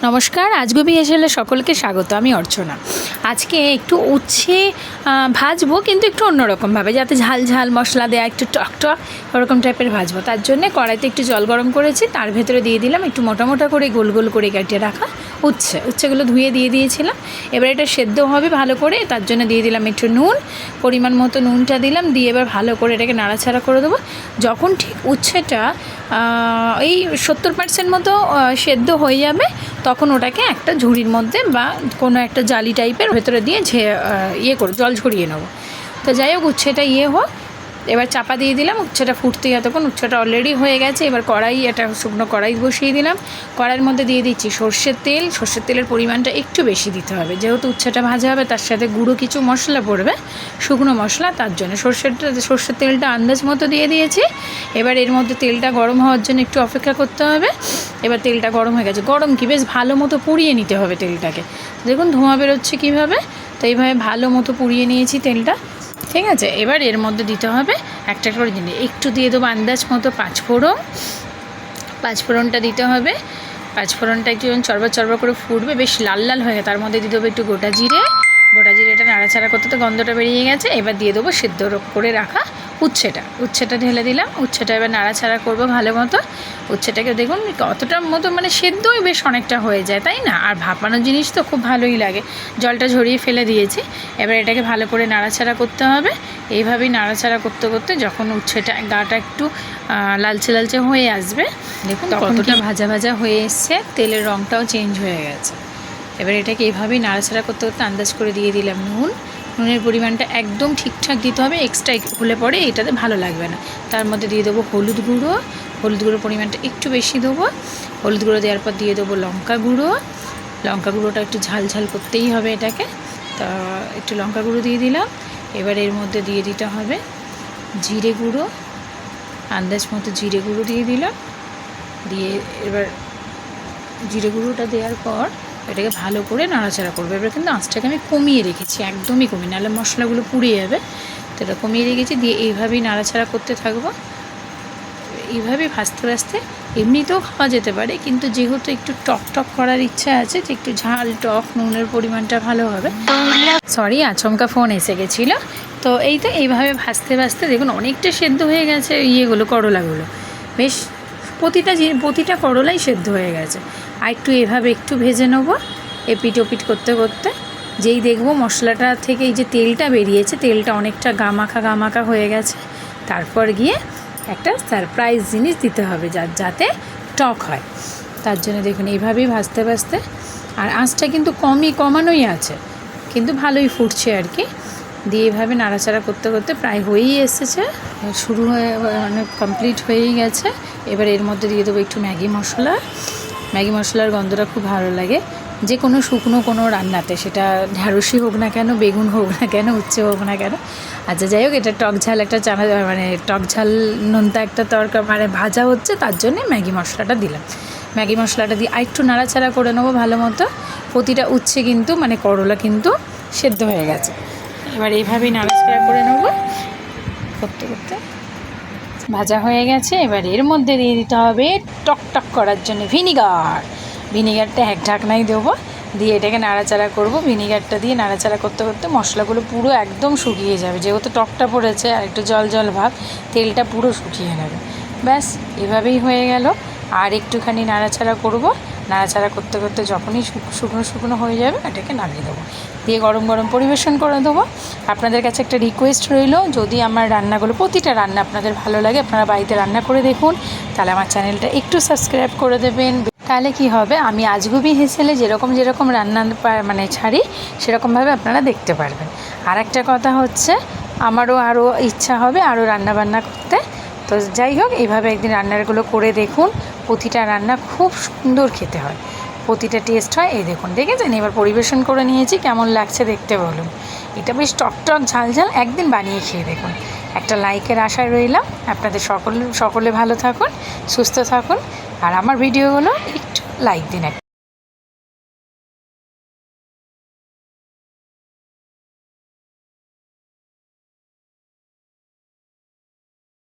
নমস্কার, আজগুবি হেসেলে সকলকে স্বাগত। আমি অর্চনা। আজকে একটু উচ্ছে ভাজবো, কিন্তু একটু অন্যরকমভাবে, যাতে ঝাল ঝাল মশলা দেওয়া, একটু টক টক ওরকম টাইপের ভাজবো। তার জন্যে কড়াইতে একটু জল গরম করেছি, তার ভেতরে দিয়ে দিলাম একটু মোটা মোটা করে গোল গোল করে কেটে রাখা উচ্ছেগুলো ধুয়ে দিয়ে দিয়েছিলাম। এবার এটা সেদ্ধ হবে ভালো করে, তার জন্য দিয়ে দিলাম একটু নুন, পরিমাণ মতো নুনটা দিলাম, দিয়ে এবার ভালো করে এটাকে নাড়াচাড়া করে দেবো। যখন ঠিক উচ্ছেটা এই 70% মতো সেদ্ধ হয়ে যাবে, তখন ওটাকে একটা ঝুড়ির মধ্যে বা কোনো একটা জালি টাইপের ভেতরে দিয়ে জল ঝরিয়ে নেবো। তো যাই হোক, উচ্ছেটা হোক, এবার চাপা দিয়ে দিলাম। উচ্ছেটা ফুটতে তখন উচ্ছেটা অলরেডি হয়ে গেছে। এবার একটা শুকনো কড়াই বসিয়ে দিলাম। কড়াইয়ের মধ্যে দিয়ে দিচ্ছি সর্ষের তেলের পরিমাণটা একটু বেশি দিতে হবে, যেহেতু উচ্ছেটা ভাজা হবে, তার সাথে গুঁড়ো কিছু মশলা পড়বে, শুকনো মশলা, তার জন্য সর্ষের তেলটা আন্দাজ মতো দিয়ে দিয়েছি। এবার এর মধ্যে তেলটা গরম হওয়ার জন্য একটু অপেক্ষা করতে হবে। এবার তেলটা গরম হয়ে গেছে, গরম কি বেশ ভালো মতো পুড়িয়ে নিতে হবে তেলটাকে। দেখুন ধোঁয়া বেরোচ্ছে কীভাবে, তো এইভাবে ভালো মতো পুড়িয়ে নিয়েছি তেলটা। ঠিক আছে, এবার এর মধ্যে দিতে হবে একটা করে জিনিস, একটু দিয়ে দেবো আন্দাজ মতো পাঁচফোড়নটা দিতে হবে। পাঁচফোড়নটা একটু যখন চড়বা করে ফুটবে, বেশ লাল লাল হয়ে গেছে, তার মধ্যে দিয়ে দেবো একটু গোটা জিরেটা নাড়াচাড়া করতে তো গন্ধটা বেরিয়ে গেছে। এবার দিয়ে দেবো সেদ্ধ করে রাখা উচ্ছেটা ঢেলে দিলাম। উচ্ছেটা এবার নাড়াচাড়া করবো ভালো মতো। উচ্ছেটাকে দেখুন কতটা মতো সেদ্ধই বেশ অনেকটা হয়ে যায়, তাই না? আর ভাপানো জিনিস তো খুব ভালোই লাগে। জলটা ঝরিয়ে ফেলে দিয়েছি। এবার এটাকে ভালো করে নাড়াচাড়া করতে হবে। এইভাবেই নাড়াচাড়া করতে করতে যখন উচ্ছেটা গাটা একটু লালচে হয়ে আসবে, দেখুন কতটা ভাজা ভাজা হয়ে এসছে, তেলের রঙটাও চেঞ্জ হয়ে গেছে। এবার এটাকে এইভাবেই নাড়াচাড়া করতে করতে আন্দাজ করে দিয়ে দিলাম নুনের পরিমাণটা একদম ঠিকঠাক দিতে হবে, এক্সট্রা হলে পরে এটাতে ভালো লাগবে না। তার মধ্যে দিয়ে দেবো হলুদ গুঁড়োর পরিমাণটা একটু বেশি দেবো। হলুদ গুঁড়ো দেওয়ার পর দিয়ে দেবো লঙ্কা গুঁড়োটা একটু ঝাল করতেই হবে এটাকে, তা একটু লঙ্কা গুঁড়ো দিয়ে দিলাম। এবার এর মধ্যে দিয়ে দিতে হবে জিরে গুঁড়ো, আন্দাজ মতো জিরে গুঁড়ো দিয়ে দিলাম। দিয়ে এবার জিরে গুঁড়োটা দেওয়ার পর এটাকে ভালো করে নাড়াচাড়া করবো। এবার কিন্তু আঁচটাকে আমি কমিয়ে রেখেছি, একদমই কমিয়ে, নাহলে মশলাগুলো পুড়ে যাবে। তো এটা কমিয়ে রেখেছি, দিয়ে এইভাবেই নাড়াচাড়া করতে থাকবো। এইভাবে ভাজতে এমনিতেও খাওয়া যেতে পারে, কিন্তু যেহেতু একটু টক করার ইচ্ছা আছে, যে একটু ঝাল টক নুনের পরিমাণটা ভালো হবে। সরি, আচমকা ফোন এসে গেছিলো। তো এইভাবে ভাজতে দেখুন অনেকটা সেদ্ধ হয়ে গেছে করলাগুলো, বেশ প্রতিটা করলাই সেদ্ধ হয়ে গেছে। আর একটু ভেজে নেবো এপিট ওপিট করতে করতে। যেই দেখবো মশলাটা থেকে এই যে তেলটা বেরিয়েছে, তেলটা অনেকটা গামাখা হয়ে গেছে, তারপর গিয়ে একটা সারপ্রাইজ জিনিস দিতে হবে যাতে টক হয়। তার জন্য দেখুন এইভাবেই ভাজতে, আর আঁচটা কিন্তু কমানোই আছে, কিন্তু ভালোই ফুটছে আর কি। দিয়ে এইভাবে নাড়াচাড়া করতে করতে প্রায় হয়েই এসেছে, শুরু হয়ে কমপ্লিট হয়েই গেছে। এবার এর মধ্যে দিয়ে দেবো একটু ম্যাগি মশলার গন্ধটা খুব ভালো লাগে যে কোনো শুকনো কোনো রান্নাতে, সেটা ঢ্যাঁড়সই হোক না কেন, বেগুন হোক না কেন, উচ্ছে হোক না কেন। আচ্ছা যাই হোক, এটা টক ঝাল নোনতা একটা ভাজা হচ্ছে, তার জন্যে ম্যাগি মশলাটা দিলাম। ম্যাগি মশলাটা দিয়ে আরেকটু নাড়াচাড়া করে নেবো ভালো মতো। প্রতিটা উচ্ছে কিন্তু করলা কিন্তু সেদ্ধ হয়ে গেছে। এবার এইভাবেই নাড়াচাড়া করে নেবো করতে ভাজা হয়ে গেছে। এবার এর মধ্যে দিয়ে দিতে হবে টক করার জন্য ভিনিগারটা এক ঢাকনাই দেবো, দিয়ে এটাকে নাড়াচাড়া করবো। ভিনিগারটা দিয়ে নাড়াচাড়া করতে মশলাগুলো পুরো একদম শুকিয়ে যাবে, যেহেতু টকটা পড়েছে, আর একটু জল ভাব, তেলটা পুরো শুকিয়ে নেবে। ব্যাস এভাবেই হয়ে গেল। আর একটুখানি নাড়াচাড়া করবো, নাড়াচাড়া করতে যখনই শুকনো হয়ে যাবে, এটাকে নামিয়ে দেবো, দিয়ে গরম পরিবেশন করে দেবো। আপনাদের কাছে একটা রিকোয়েস্ট রইল, যদি আমার প্রতিটা রান্না আপনাদের ভালো লাগে, আপনারা বাড়িতে রান্না করে দেখুন, তাহলে আমার চ্যানেলটা একটু সাবস্ক্রাইব করে দেবেন। তাহলে কি হবে, আমি আজগুবি হেসেলে যেরকম রান্না ছাড়ি, সেরকমভাবে আপনারা দেখতে পারবেন। আর একটা কথা হচ্ছে, আমারও আরও ইচ্ছা হবে আরও রান্নাবান্না করতে। তো যাই হোক, এইভাবে একদিন রান্নাগুলো করে দেখুন। প্রতিটা রান্না খুব সুন্দর খেতে হয়, প্রতিটা টেস্ট হয়। দেখেছেন? এবার পরিবেশন করে নিয়েছি, কেমন লাগছে দেখতে বলুন। এটা বেশ টক ঝাল একদিন বানিয়ে খেয়ে দেখুন। একটা লাইকের আশায় রইলাম। আপনাদের সকলে ভালো থাকুন, সুস্থ থাকুন, আর আমার ভিডিওগুলো একটু লাইক দিন।